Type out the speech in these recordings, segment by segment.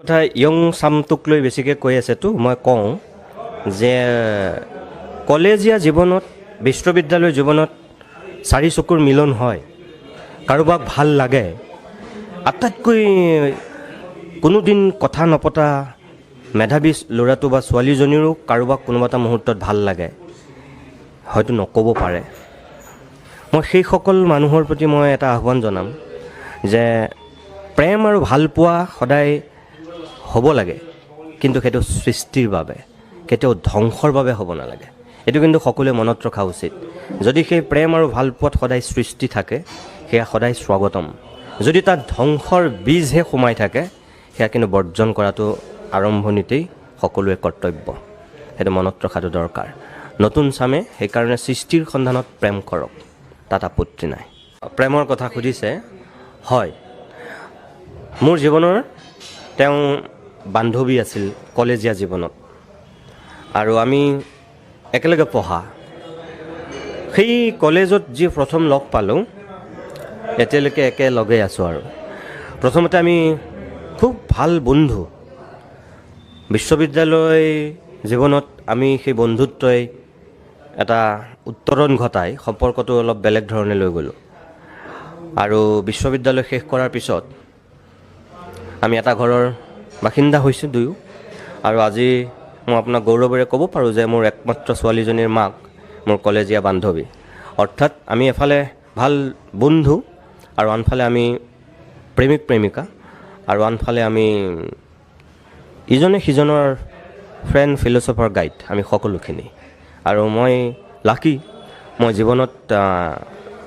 কথা ইয়ং চামটোক লৈ বেছিকৈ কৈ আছেতো মই কওঁ যে কলেজীয়া জীৱনত বিশ্ববিদ্যালয় জীৱনত চাৰি চকুৰ মিলন হয়, কাৰোবাক ভাল লাগে, আটাইতকৈ কোনোদিন কথা নপতা মেধাৱী ল'ৰাটো বা ছোৱালীজনীৰো কাৰোবাক কোনোবা এটা মুহূৰ্তত ভাল লাগে, হয়তো নক'ব পাৰে। মই সেইসকল মানুহৰ প্ৰতি মই এটা আহ্বান জনাম যে প্ৰেম আৰু ভালপোৱা সদায় হ'ব লাগে, কিন্তু সেইটো সৃষ্টিৰ বাবে, কেতিয়াও ধ্বংসৰ বাবে হ'ব নালাগে। এইটো কিন্তু সকলোৱে মনত ৰখা উচিত। যদি সেই প্ৰেম আৰু ভালপোৱাত সদায় সৃষ্টি থাকে, সেয়া সদায় স্বাগতম। যদি তাত ধ্বংসৰ বীজহে সোমাই থাকে, সেয়া কিন্তু বৰ্জন কৰাটো আৰম্ভণিতেই সকলোৱে কৰ্তব্য। সেইটো মনত ৰখাটো দৰকাৰ। নতুন চামে সেইকাৰণে সৃষ্টিৰ সন্ধানত প্ৰেম কৰক, তাত আপত্তি নাই। প্ৰেমৰ কথা সুধিছে, হয়, মোৰ জীৱনৰ তেওঁ বান্ধৱী আছিল কলেজীয়া জীৱনত, আৰু আমি একেলগে পঢ়া। সেই কলেজত যি প্ৰথম লগ পালোঁ, এতিয়ালৈকে একেলগে আছোঁ। আৰু প্ৰথমতে আমি খুব ভাল বন্ধু। বিশ্ববিদ্যালয় জীৱনত আমি সেই বন্ধুত্বই এটা উত্তৰণ ঘটাই সম্পৰ্কটো অলপ বেলেগ ধৰণে লৈ গ'লোঁ। আৰু বিশ্ববিদ্যালয় শেষ কৰাৰ পিছত আমি এটা ঘৰৰ বাসিন্দা হৈছোঁ দুয়ো। আৰু আজি মই আপোনাক গৌৰৱেৰে ক'ব পাৰোঁ যে মোৰ একমাত্ৰ ছোৱালীজনীৰ মাক মোৰ কলেজীয়া বান্ধৱী। অৰ্থাৎ আমি এফালে ভাল বন্ধু আৰু আনফালে আমি প্ৰেমিক প্ৰেমিকা, আৰু আনফালে আমি ইজনে সিজনৰ ফ্ৰেণ্ড, ফিলচফাৰ, গাইড, আমি সকলোখিনি। আৰু মই লাকি, মই জীৱনত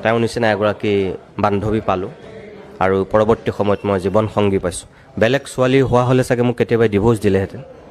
তেওঁৰ নিচিনা এগৰাকী বান্ধৱী পালোঁ, আৰু পৰৱৰ্তী সময়ত মই জীৱন সংগী পাইছোঁ। বেলেগ ছোৱালী হোৱা হ'লে চাগে মোক কেতিয়াবাই ডিভ'ৰ্চ দিলেহেঁতেন।